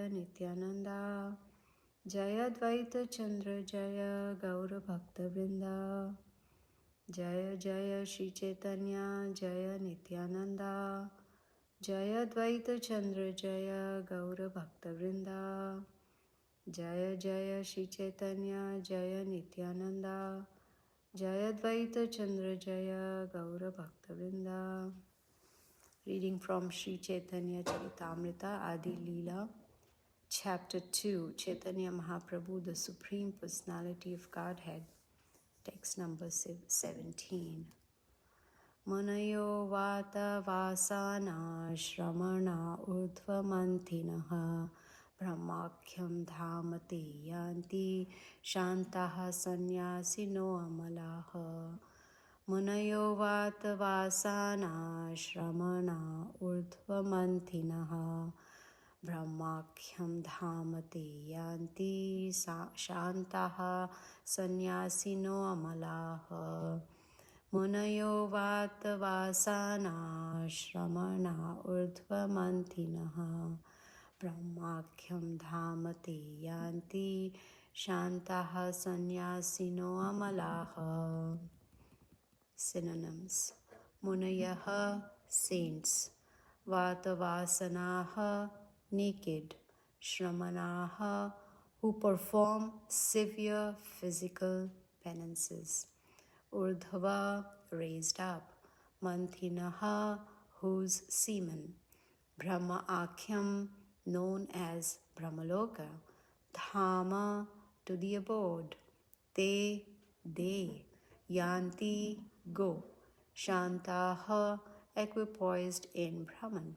Jaya Nityananda, Jaya Dvaita Chandra Jaya Gaura Bhakta Vrinda, Jaya Jaya Shri Caitanya Jaya Nityananda, Jaya Dvaita Chandra Jaya Gaura Bhakta Vrinda, Jaya Jaya Shri Caitanya Jaya Nityananda, Jaya Dvaita Chandra Jaya Gaura Bhakta Vrinda. Reading from Sri Caitanya Caritamrta Adi Lila, Chapter 2, Caitanya Mahaprabhu, the Supreme Personality of Godhead, text number 17. Munayo vata vasana shramana urdhva mantinaha brahmakhyam dhamati yanti shantaha sanyasino amalaha. Munayo vata vasana shramana urdhva mantinaha brahmakhyam dhamati yanti shantaha sanyasino amalaha. Munayo vata vasana shramana urdhva mantinaha brahmakhyam dhamati yanti shantaha sanyasino amalaha. Synonyms: Munayaha, saints; Vatavasanaha, naked; Shramanaha, who perform severe physical penances; Urdhva, raised up; Manthinaha, whose semen; Brahma Akhyam, known as Brahmaloka; Dhama, to the abode; They, Yanti, go; Shantaha, equipoised in Brahman;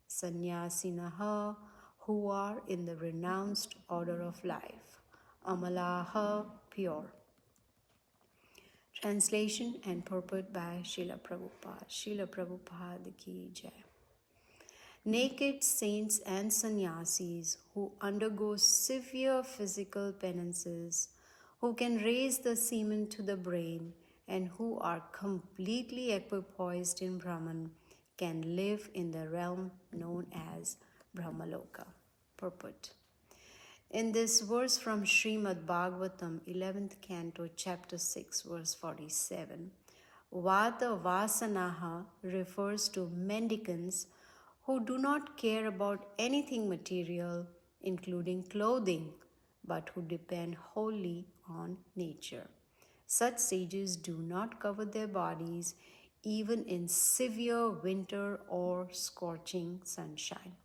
Sannyasinaha, who are in the renounced order of life; Amalaha, pure. Translation and purport by Srila Prabhupada. Srila Prabhupada ki jai. Naked saints and sannyasis who undergo severe physical penances, who can raise the semen to the brain, and who are completely equipoised in Brahman, can live in the realm known as Brahmaloka. Purport. In this verse from Srimad Bhagavatam, 11th Canto, Chapter 6, verse 47, Vata Vasanaha refers to mendicants who do not care about anything material, including clothing, but who depend wholly on nature. Such sages do not cover their bodies even in severe winter or scorching sunshine.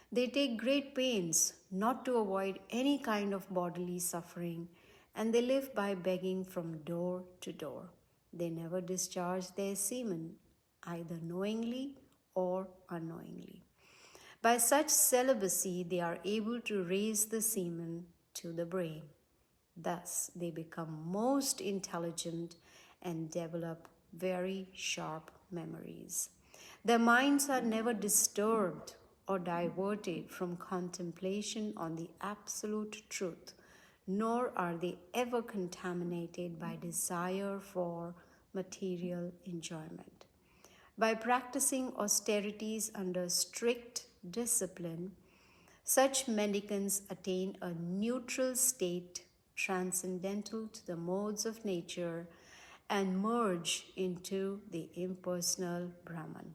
They take great pains not to avoid any kind of bodily suffering, and they live by begging from door to door. They never discharge their semen, either knowingly or unknowingly. By such celibacy, they are able to raise the semen to the brain. Thus, they become most intelligent and develop very sharp memories. Their minds are never disturbed or diverted from contemplation on the absolute truth, nor are they ever contaminated by desire for material enjoyment. By practicing austerities under strict discipline, such mendicants attain a neutral state transcendental to the modes of nature and merge into the impersonal Brahman.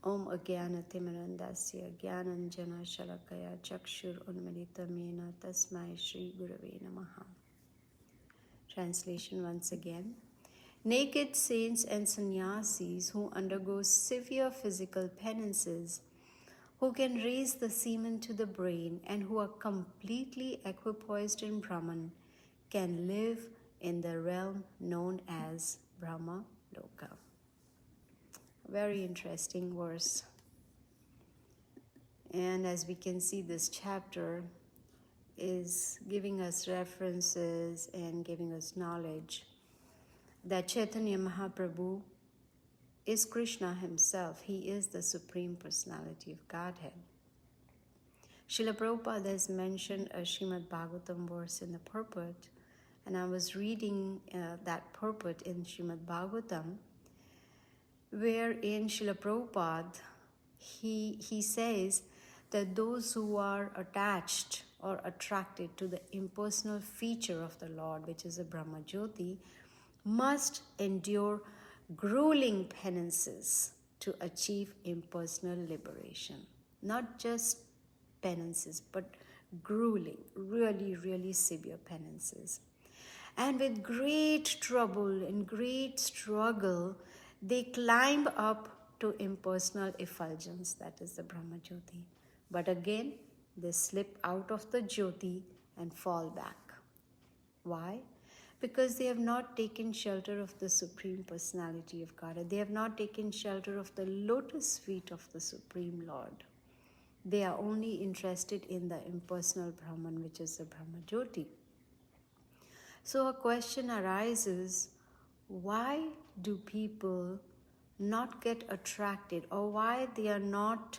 Om Ajnana-timirandasya Jnananjana Shalakaya Chakshur Unmilitamena Tasmai Shri Gurave Namaha. Translation once again. Naked saints and sannyasis who undergo severe physical penances, who can raise the semen to the brain, and who are completely equipoised in Brahman, can live in the realm known as Brahma Loka. Very interesting verse. And as we can see, this chapter is giving us references and giving us knowledge that Caitanya Mahaprabhu is Krishna himself. He is the Supreme Personality of Godhead. Srila Prabhupada has mentioned a Srimad Bhagavatam verse in the purport, and I was reading that purport in Srimad Bhagavatam, wherein Srila Prabhupada, he says that those who are attached or attracted to the impersonal feature of the Lord, which is a Brahma Jyoti, must endure grueling penances to achieve impersonal liberation. Not just penances, but grueling, really, really severe penances. And with great trouble and great struggle, they climb up to impersonal effulgence, that is the Brahma Jyoti. But again, they slip out of the Jyoti and fall back. Why? Because they have not taken shelter of the Supreme Personality of Godhead. They have not taken shelter of the lotus feet of the Supreme Lord. They are only interested in the impersonal Brahman, which is the Brahma Jyoti. So a question arises, why do people not get attracted, or why they are not,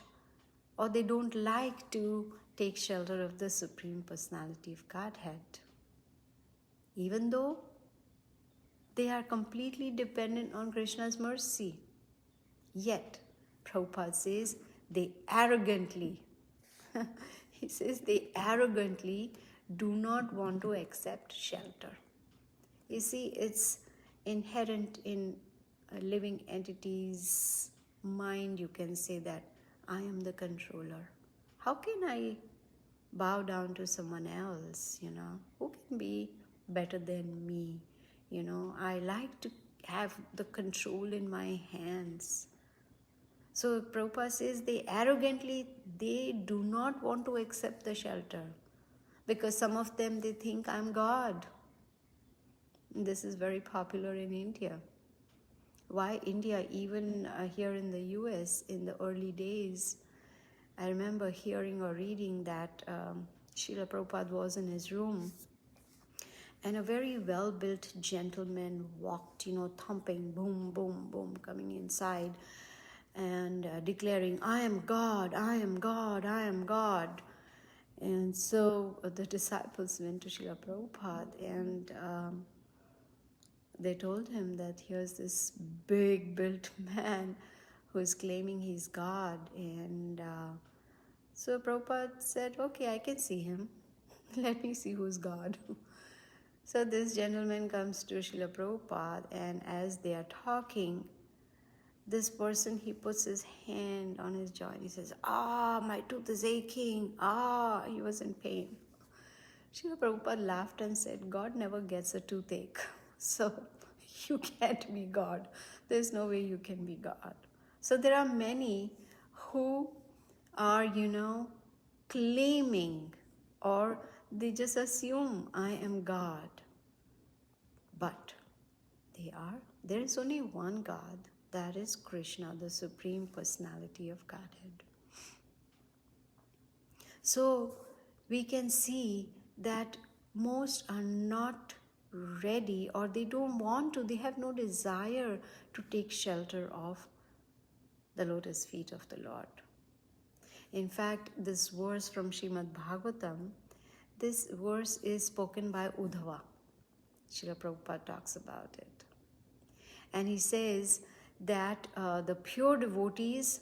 or they don't like to take shelter of the Supreme Personality of Godhead? Even though they are completely dependent on Krishna's mercy. Yet, Prabhupada says they arrogantly, he says they arrogantly do not want to accept shelter. You see, it's inherent in a living entity's mind, you can say that I am the controller. How can I bow down to someone else, Who can be better than me? I like to have the control in my hands. So Prabhupada says they do not want to accept the shelter, because some of them, they think I'm God. This is very popular in India. Why India? Even here in the US, in the early days, I remember hearing or reading that Srila Prabhupada was in his room, and a very well-built gentleman walked, thumping, boom, boom, boom, coming inside and declaring, I am God, I am God, I am God. And so the disciples went to Srila Prabhupada and they told him that here's this big-built man who is claiming he's God. And so Prabhupada said, okay, I can see him. Let me see who's God. So this gentleman comes to Srila Prabhupada, and as they are talking, this person, he puts his hand on his jaw and he says, my tooth is aching. He was in pain. Srila Prabhupada laughed and said, God never gets a toothache. So you can't be God. There's no way you can be God. So there are many who are, claiming, or they just assume I am God. But there is only one God, that is Krishna, the Supreme Personality of Godhead. So we can see that most are not ready, or they don't want to, they have no desire to take shelter of the lotus feet of the Lord. In fact, this verse from Srimad Bhagavatam, this verse is spoken by Uddhava. Srila Prabhupada talks about it. And he says that the pure devotees,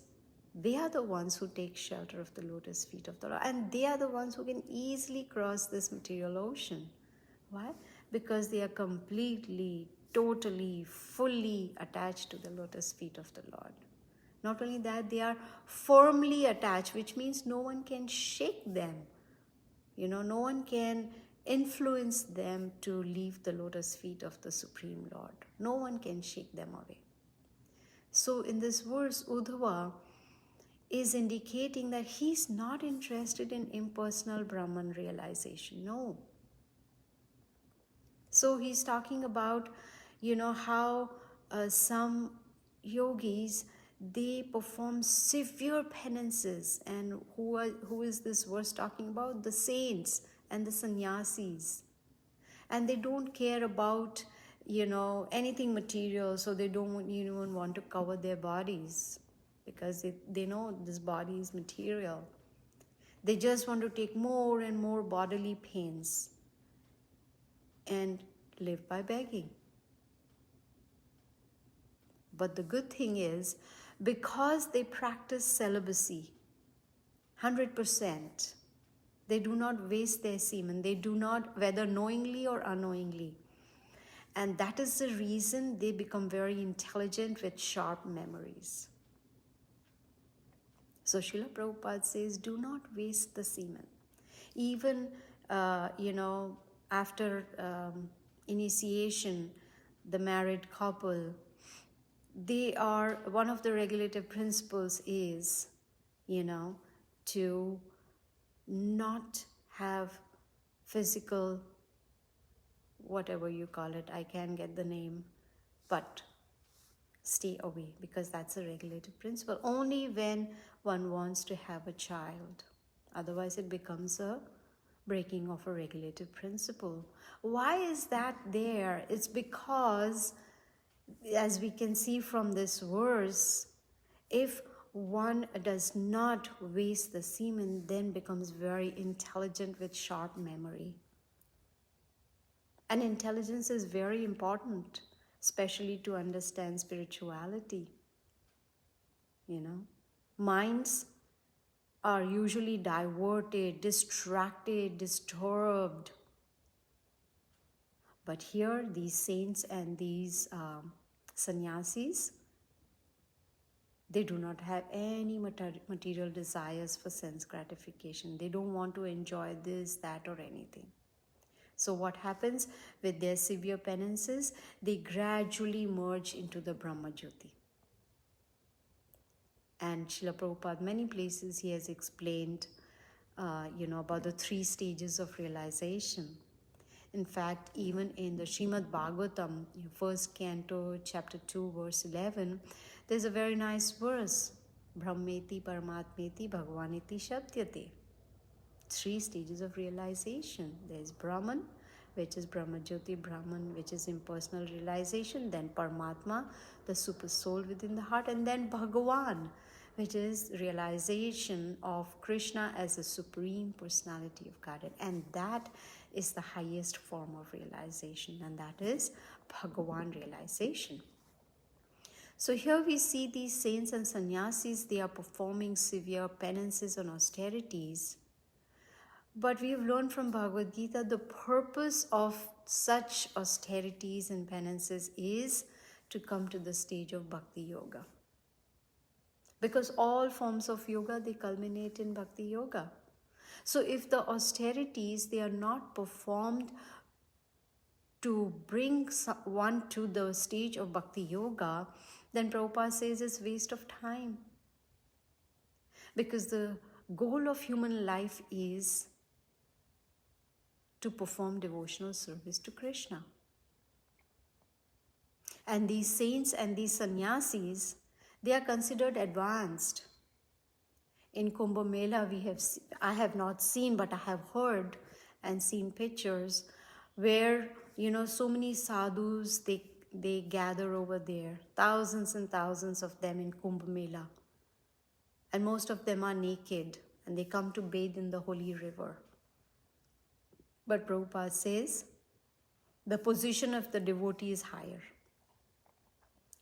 they are the ones who take shelter of the lotus feet of the Lord. And they are the ones who can easily cross this material ocean. Why? Because they are completely, totally, fully attached to the lotus feet of the Lord. Not only that, they are firmly attached, which means no one can shake them. No one can influence them to leave the lotus feet of the Supreme Lord. No one can shake them away. So in this verse, Uddhava is indicating that he's not interested in impersonal Brahman realization. No. So he's talking about, how some yogis, they perform severe penances. And who is this verse talking about? The saints and the sannyasis. And they don't care about, anything material, so they don't even want to cover their bodies, because they know this body is material. They just want to take more and more bodily pains and live by begging. But the good thing is, because they practice celibacy 100%. They do not waste their semen. They do not, whether knowingly or unknowingly. And that is the reason they become very intelligent with sharp memories. So Srila Prabhupada says, do not waste the semen. Even, after initiation, the married couple, one of the regulative principles is, to not have physical, whatever you call it, I can't get the name, but stay away, because that's a regulative principle. Only when one wants to have a child. Otherwise, it becomes a breaking of a regulative principle. Why is that there? It's because, as we can see from this verse, if one does not waste the semen, then becomes very intelligent with sharp memory. And intelligence is very important, especially to understand spirituality. Minds are usually diverted, distracted, disturbed. But here, these saints and these sannyasis, they do not have any material desires for sense gratification. They don't want to enjoy this, that, or anything. So what happens with their severe penances? They gradually merge into the Brahma Jyoti. And Srila Prabhupada, many places he has explained, about the 3 stages of realization. In fact, even in the Srimad Bhagavatam, first canto, chapter 2, verse 11, there's a very nice verse. Brahmeti Paramatmeti Bhagavaniti Shabdyate. 3 stages of realization. There's Brahman, which is Brahma Jyoti Brahman, which is impersonal realization. Then Paramatma, the super soul within the heart. And then Bhagavan, which is realization of Krishna as the supreme personality of Godhead. And that is the highest form of realization. And that is Bhagavan realization. So here we see these saints and sannyasis, they are performing severe penances and austerities. But we have learned from Bhagavad Gita, the purpose of such austerities and penances is to come to the stage of Bhakti Yoga. Because all forms of yoga, they culminate in Bhakti Yoga. So if the austerities, they are not performed to bring one to the stage of Bhakti Yoga, then Prabhupada says it's waste of time. Because the goal of human life is to perform devotional service to Krishna. And these saints and these sannyasis, they are considered advanced. In Kumbh Mela, I have not seen, but I have heard and seen pictures where, so many sadhus, they gather over there. Thousands and thousands of them in Kumbh Mela. And most of them are naked, and they come to bathe in the holy river. But Prabhupada says, the position of the devotee is higher.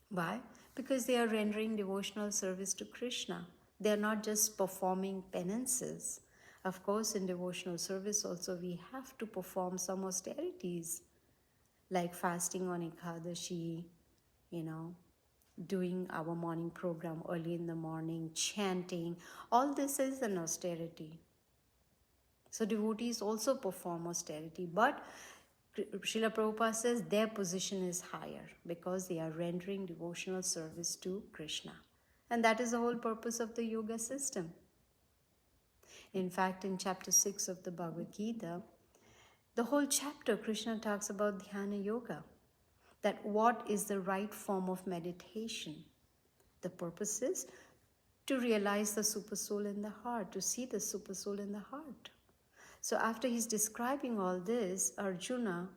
Why? Because they are rendering devotional service to Krishna. They are not just performing penances. Of course, in devotional service also we have to perform some austerities, like fasting on Ekadashi, doing our morning program early in the morning, chanting. All this is an austerity. So devotees also perform austerity, but Srila Prabhupada says their position is higher because they are rendering devotional service to Krishna. And that is the whole purpose of the yoga system. In fact, in chapter 6 of the Bhagavad Gita, the whole chapter, Krishna talks about dhyana yoga, that what is the right form of meditation. The purpose is to realize the super soul in the heart, to see the super soul in the heart. So after he's describing all this, Arjuna,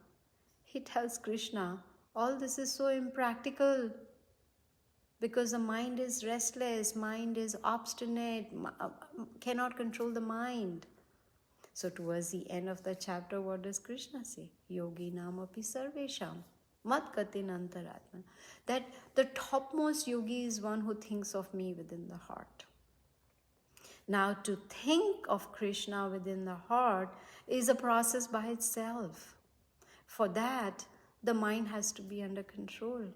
he tells Krishna, all this is so impractical because the mind is restless, mind is obstinate, cannot control the mind. So towards the end of the chapter, what does Krishna say? Yogi namapi sarvesham. Mat katin antaratma. That the topmost yogi is one who thinks of me within the heart. Now, to think of Krishna within the heart is a process by itself. For that, the mind has to be under control.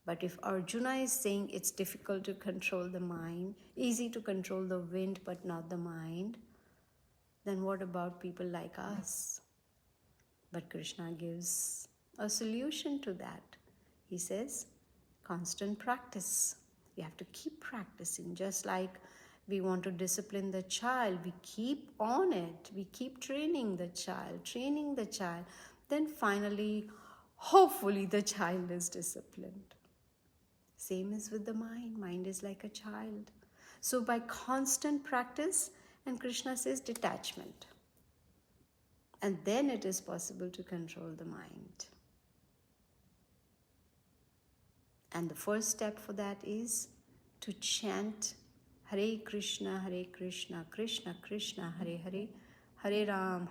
But if Arjuna is saying it's difficult to control the mind, easy to control the wind but not the mind, then what about people like us? But Krishna gives a solution to that. He says, constant practice. We have to keep practicing. Just like we want to discipline the child, we keep on it. We keep training the child. Then finally, hopefully the child is disciplined. Same is with the mind. Mind is like a child. So by constant practice, and Krishna says detachment. And then it is possible to control the mind. And the first step for that is to chant Hare Krishna, Krishna Krishna, Hare Hare, Hare Ram,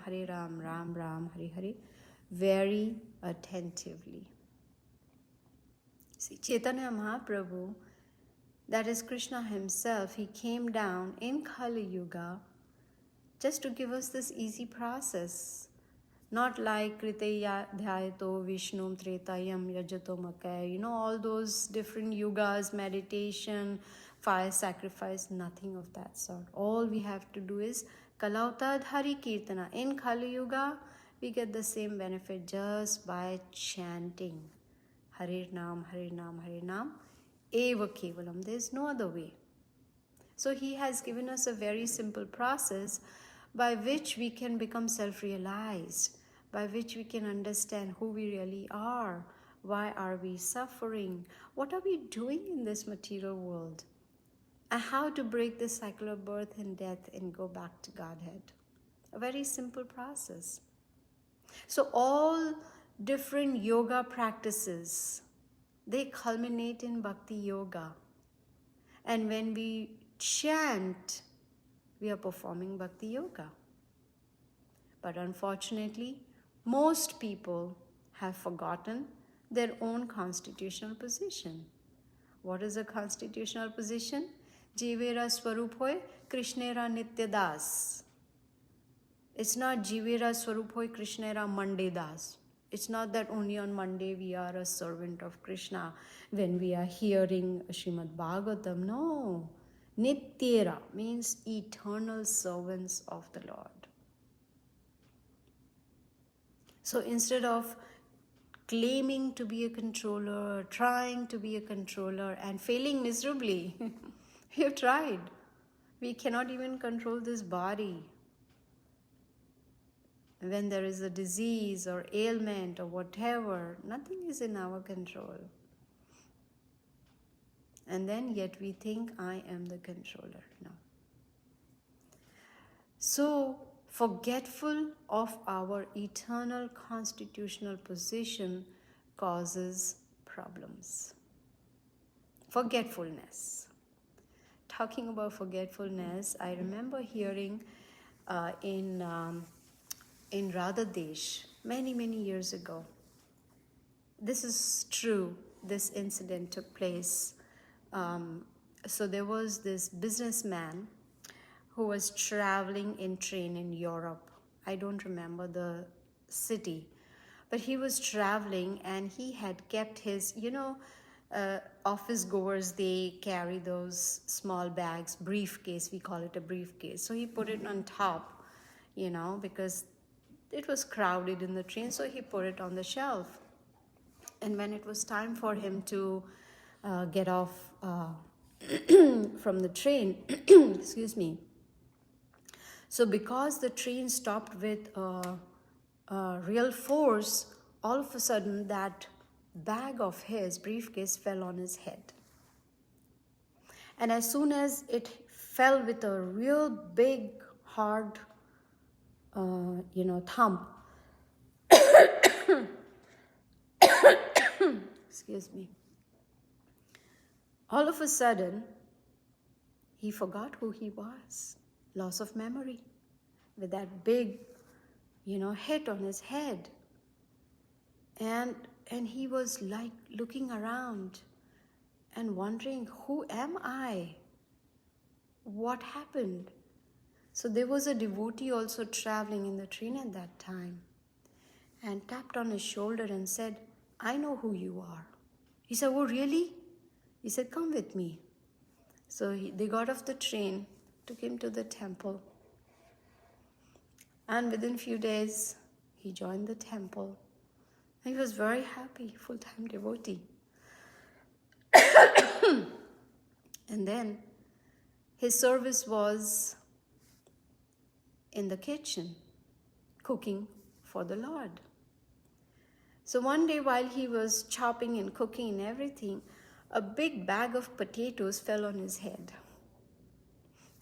Ram Ram, Hare Hare, very attentively. See, Caitanya Mahaprabhu, that is Krishna himself, he came down in Kali Yuga just to give us this easy process. Not like Kritaya Dhyayato Vishnum Tretayam Yajato Makaya, all those different yugas, meditation, fire sacrifice, nothing of that sort. All we have to do is Kalautad Hari Kirtana. In Kali Yuga, we get the same benefit just by chanting Hare Nam, Hare Nam, Hare Nam, Eva Kevalam. There is no other way. So he has given us a very simple process by which we can become self-realized, by which we can understand who we really are, why are we suffering, what are we doing in this material world, and how to break the cycle of birth and death and go back to Godhead. A very simple process. So all different yoga practices, they culminate in Bhakti Yoga. And when we chant, we are performing Bhakti Yoga. But unfortunately, most people have forgotten their own constitutional position. What is a constitutional position? Jivera Swarup hoy, Krishnera Nityadas. It's not Jivera Swarup hoy, Krishnera Monday Das. It's not that only on Monday we are a servant of Krishna when we are hearing Srimad Bhagavatam. No. Nityera means eternal servants of the Lord. So instead of claiming to be a controller, trying to be a controller and failing miserably, we have tried. We cannot even control this body. When there is a disease or ailment or whatever, nothing is in our control. And then yet we think I am the controller. No. So, forgetful of our eternal constitutional position causes problems. Forgetfulness. Talking about forgetfulness, I remember hearing in Radha Desh many years ago. This is true. This incident took place. So there was this businessman who was traveling in train in Europe. I don't remember the city, but he was traveling and he had kept his, office goers, they carry those small bags, briefcase, we call it a briefcase. So he put it on top, because it was crowded in the train, so he put it on the shelf. And when it was time for him to get off from the train, excuse me. So because the train stopped with real force, all of a sudden that bag of his, briefcase, fell on his head. And as soon as it fell with a real big, hard, thump, excuse me, all of a sudden, he forgot who he was. Loss of memory with that big, hit on his head. And And he was like looking around and wondering, who am I? What happened? So there was a devotee also traveling in the train at that time and tapped on his shoulder and said, I know who you are. He said, oh, really? He said, come with me. So they got off the train, took him to the temple. And within few days, he joined the temple. And he was very happy, full-time devotee. And then his service was in the kitchen, cooking for the Lord. So one day while he was chopping and cooking and everything, a big bag of potatoes fell on his head.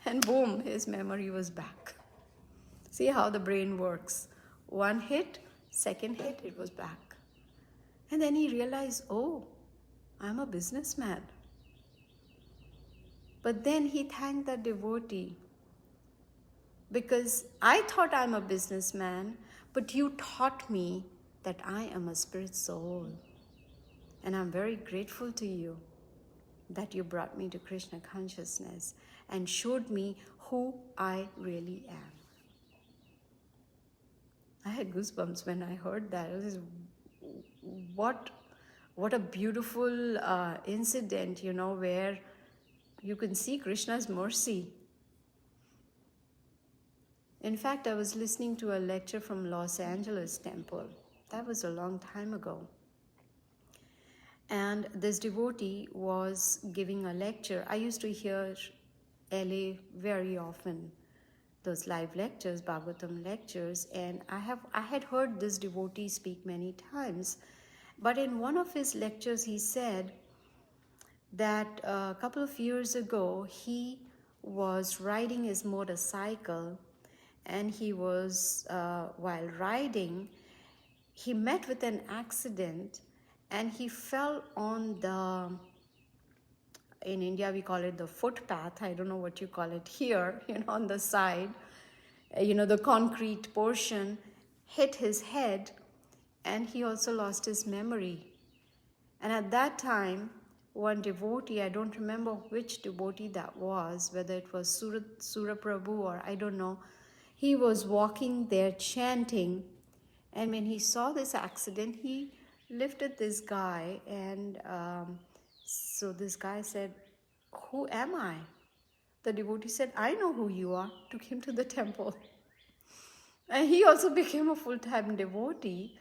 And boom, his memory was back. See how the brain works. One hit, second hit, it was back. And then he realized, oh, I'm a businessman. But then he thanked the devotee, because I thought I'm a businessman, but you taught me that I am a spirit soul. And I'm very grateful to you that you brought me to Krishna consciousness and showed me who I really am. I had goosebumps when I heard that. It was, what a beautiful incident, where you can see Krishna's mercy. In fact, I was listening to a lecture from Los Angeles temple. That was a long time ago. And this devotee was giving a lecture. I used to hear LA very often, those live lectures, Bhagavatam lectures, and I had heard this devotee speak many times. But in one of his lectures, he said that a couple of years ago, he was riding his motorcycle, and he was, while riding, he met with an accident, and he fell on the, in India we call it the footpath, I don't know what you call it here, on the side, the concrete portion hit his head, and he also lost his memory. And at that time, one devotee, I don't remember which devotee that was, whether it was Sura Prabhu or I don't know, he was walking there chanting, and when he saw this accident, he lifted this guy, and so this guy said, who am I? The devotee said, I know who you are, took him to the temple. And he also became a full-time devotee,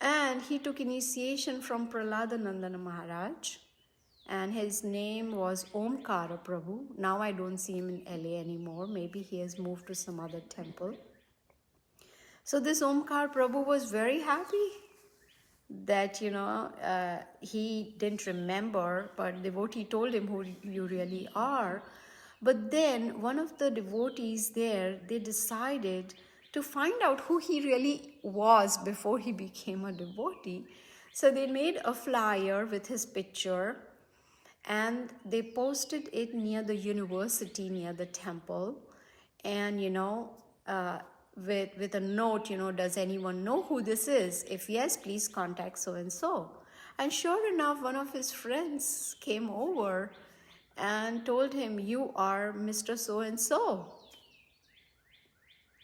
and he took initiation from Prahladanandana Maharaj, and his name was Omkara Prabhu. Now I don't see him in LA anymore. Maybe he has moved to some other temple. So this Omkar Prabhu was very happy that, he didn't remember, but devotee told him who you really are. But then one of the devotees there, they decided to find out who he really was before he became a devotee. So they made a flyer with his picture, and they posted it near the university, near the temple, and with a note, does anyone know who this is? If yes, please contact so and so. And sure enough, one of his friends came over and told him, you are Mr. so and so,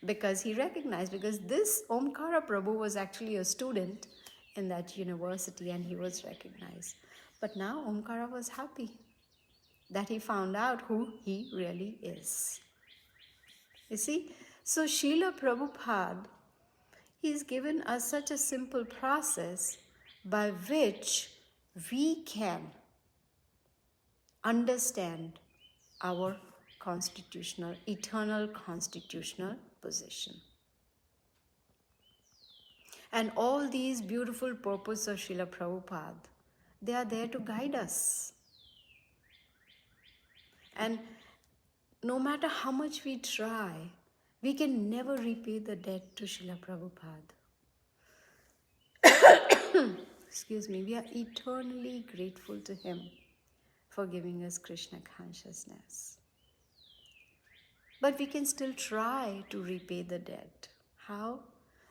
because he recognized, because this Omkara Prabhu was actually a student in that university, and he was recognized. But now Omkara was happy that he found out who he really is. You see? So Srila Prabhupada, he's given us such a simple process by which we can understand our eternal constitutional position. And all these beautiful purposes of Srila Prabhupada, they are there to guide us. And no matter how much we try, we can never repay the debt to Srila Prabhupada. Excuse me, we are eternally grateful to him for giving us Krishna consciousness. But we can still try to repay the debt. How?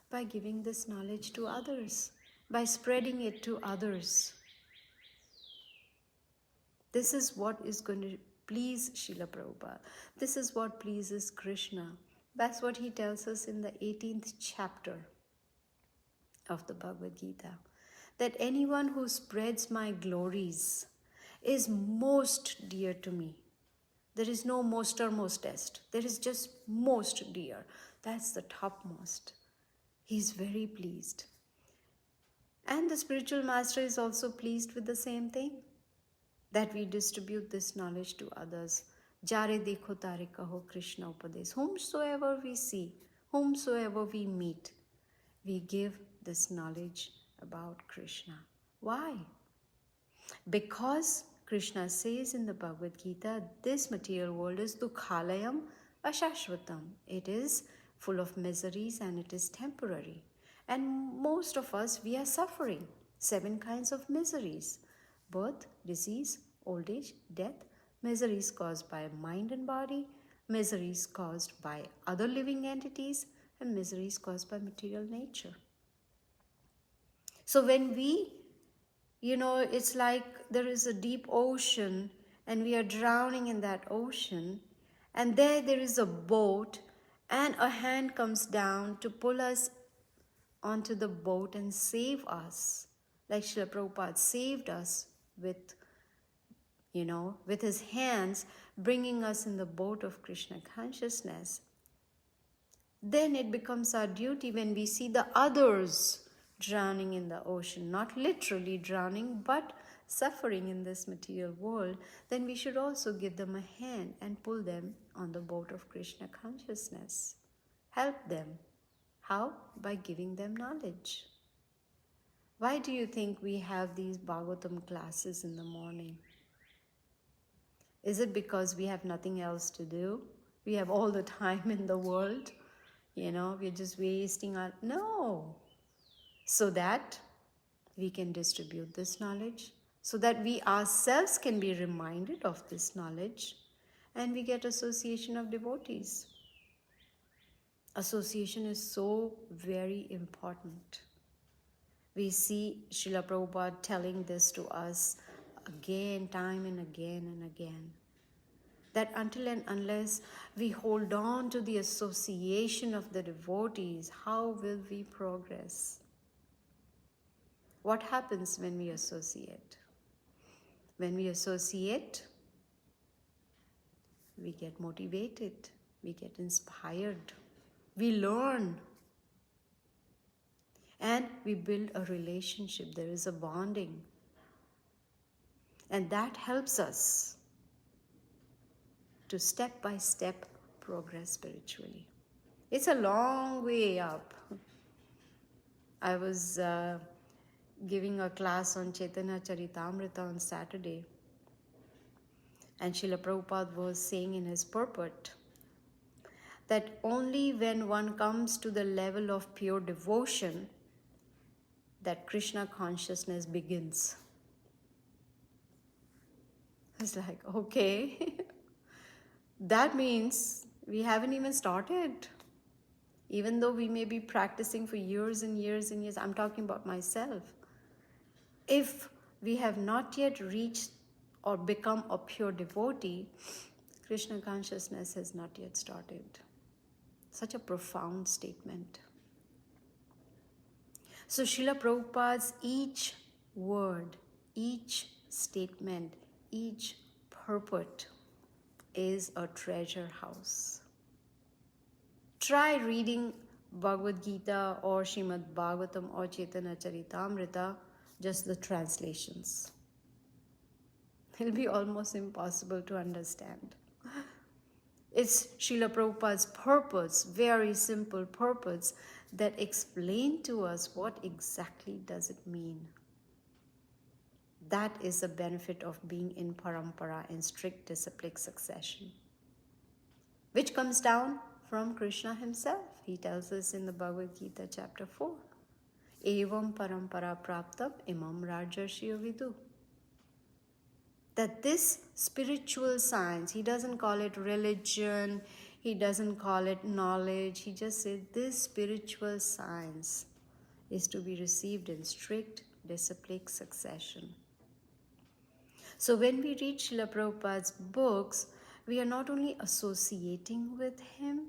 By giving this knowledge to others. by spreading it to others. This is what is going to please Srila Prabhupada. This is what pleases Krishna. That's what he tells us in the 18th chapter of the Bhagavad Gita. That anyone who spreads my glories is most dear to me. There is no most or mostest. There is just most dear. That's the topmost. He's very pleased. And the spiritual master is also pleased with the same thing. That we distribute this knowledge to others. Jare dekho tare kaho Krishna upades. Whomsoever we see, whomsoever we meet, we give this knowledge about Krishna. Why? Because Krishna says in the Bhagavad Gita, this material world is dukhalayam ashashvatam. It is full of miseries and it is temporary. And most of us, we are suffering 7 kinds of miseries. Birth, disease, old age, death, miseries caused by mind and body, miseries caused by other living entities, and miseries caused by material nature. So when we, it's like there is a deep ocean and we are drowning in that ocean, and there is a boat and a hand comes down to pull us onto the boat and save us. Like Srila Prabhupada saved us with his hands, bringing us in the boat of Krishna consciousness. Then it becomes our duty when we see the others drowning in the ocean, not literally drowning, but suffering in this material world, then we should also give them a hand and pull them on the boat of Krishna consciousness. Help them. How? By giving them knowledge. Why do you think we have these Bhagavatam classes in the morning? Is it because we have nothing else to do? We have all the time in the world? We're just wasting our... No! So that we can distribute this knowledge, so that we ourselves can be reminded of this knowledge, and we get association of devotees. Association is so very important. We see Srila Prabhupada telling this to us again, time and again, that until and unless we hold on to the association of the devotees, how will we progress? What happens when we associate? When we associate, we get motivated, we get inspired, we learn, and we build a relationship. There is a bonding. And that helps us to step by step progress spiritually. It's a long way up. I was giving a class on Caitanya Caritamrta on Saturday, and Srila Prabhupada was saying in his purport that only when one comes to the level of pure devotion that Krishna consciousness begins. It's like, okay, that means we haven't even started. Even though we may be practicing for years and years and years, I'm talking about myself. If we have not yet reached or become a pure devotee, Krishna consciousness has not yet started. Such a profound statement. So Srila Prabhupada's each word, each statement, each purport is a treasure house. Try reading Bhagavad Gita or Srimad Bhagavatam or Caitanya Caritamrta, just the translations. It'll be almost impossible to understand. It's Srila Prabhupada's purpose, very simple purpose, that explain to us what exactly does it mean. That is the benefit of being in parampara, in strict disciplic succession, which comes down from Krishna himself. He tells us in the Bhagavad Gita chapter 4, Evam parampara praptam imam rajarshya vidu. That this spiritual science, he doesn't call it religion, he doesn't call it knowledge, he just said this spiritual science is to be received in strict disciplic succession. So when we read Srila Prabhupada's books, we are not only associating with him,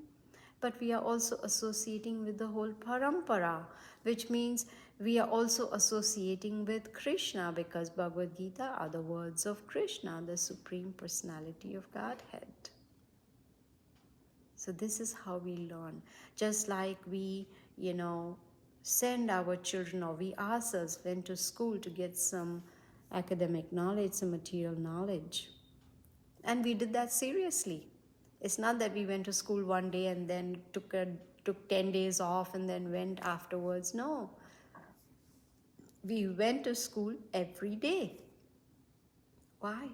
but we are also associating with the whole parampara, which means we are also associating with Krishna, because Bhagavad Gita are the words of Krishna, the Supreme Personality of Godhead. So this is how we learn. Just like we, send our children, or we ourselves went to school to get some academic knowledge, some material knowledge. And we did that seriously. It's not that we went to school one day and then took 10 days off and then went afterwards. No. We went to school every day. Why?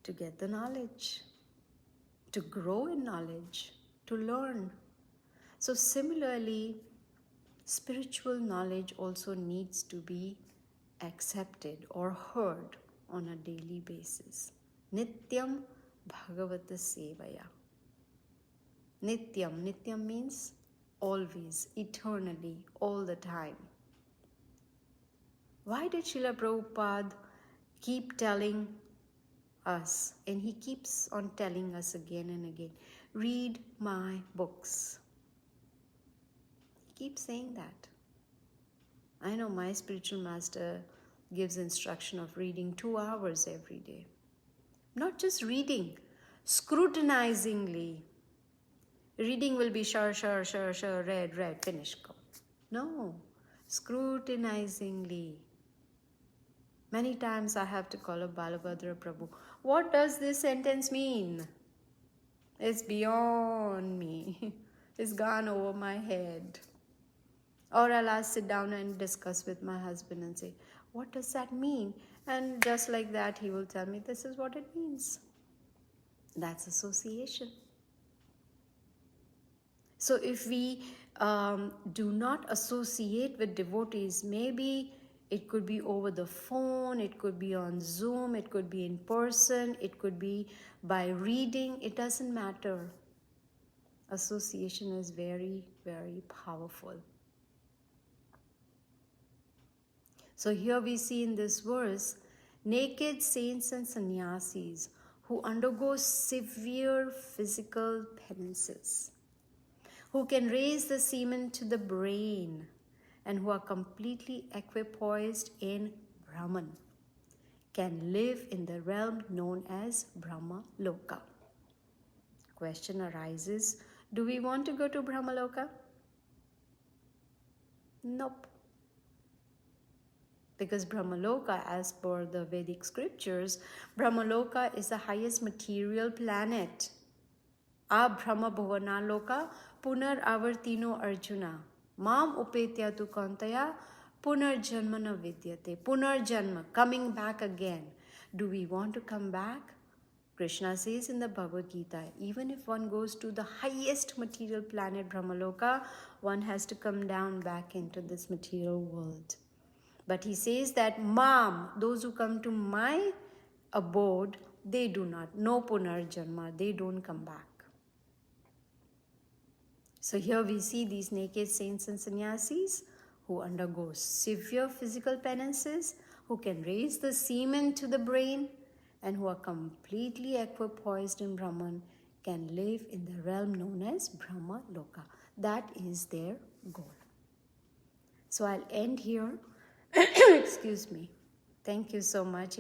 To get the knowledge, to grow in knowledge, to learn. So similarly, spiritual knowledge also needs to be accepted or heard on a daily basis. Nityam Bhagavata Sevaya. Nityam means always, eternally, all the time. Why did Srila Prabhupada keep telling us, and he keeps on telling us again and again, read my books? He keeps saying that. I know my spiritual master gives instruction of reading 2 hours every day. Not just reading, scrutinizingly. Reading will be shar, read, finish, go. No, scrutinizingly. Many times I have to call up Balabhadra Prabhu. What does this sentence mean? It's beyond me. It's gone over my head. Or I'll sit down and discuss with my husband and say, what does that mean? And just like that, he will tell me, this is what it means. That's association. So if we do not associate with devotees, maybe it could be over the phone, it could be on Zoom, it could be in person, it could be by reading, it doesn't matter. Association is very, very powerful. So here we see in this verse, naked saints and sannyasis who undergo severe physical penances, who can raise the semen to the brain, and who are completely equipoised in Brahman, can live in the realm known as Brahma Loka. Question arises, do we want to go to Brahma Loka? Nope. Because Brahmaloka, as per the Vedic scriptures, Brahmaloka is the highest material planet. Brahma bhavana loka punar avartino Arjuna. Mam upetya tu kantaya punar janmana vidyate. Punar janma, coming back again. Do we want to come back? Krishna says in the Bhagavad Gita, even if one goes to the highest material planet, Brahmaloka, one has to come down back into this material world. But he says that Mam, those who come to my abode, they do not. No punarjanma, they don't come back. So here we see these naked saints and sannyasis who undergo severe physical penances, who can raise the semen to the brain, and who are completely equipoised in Brahman, can live in the realm known as Brahma Loka. That is their goal. So I'll end here. Excuse me. Thank you so much.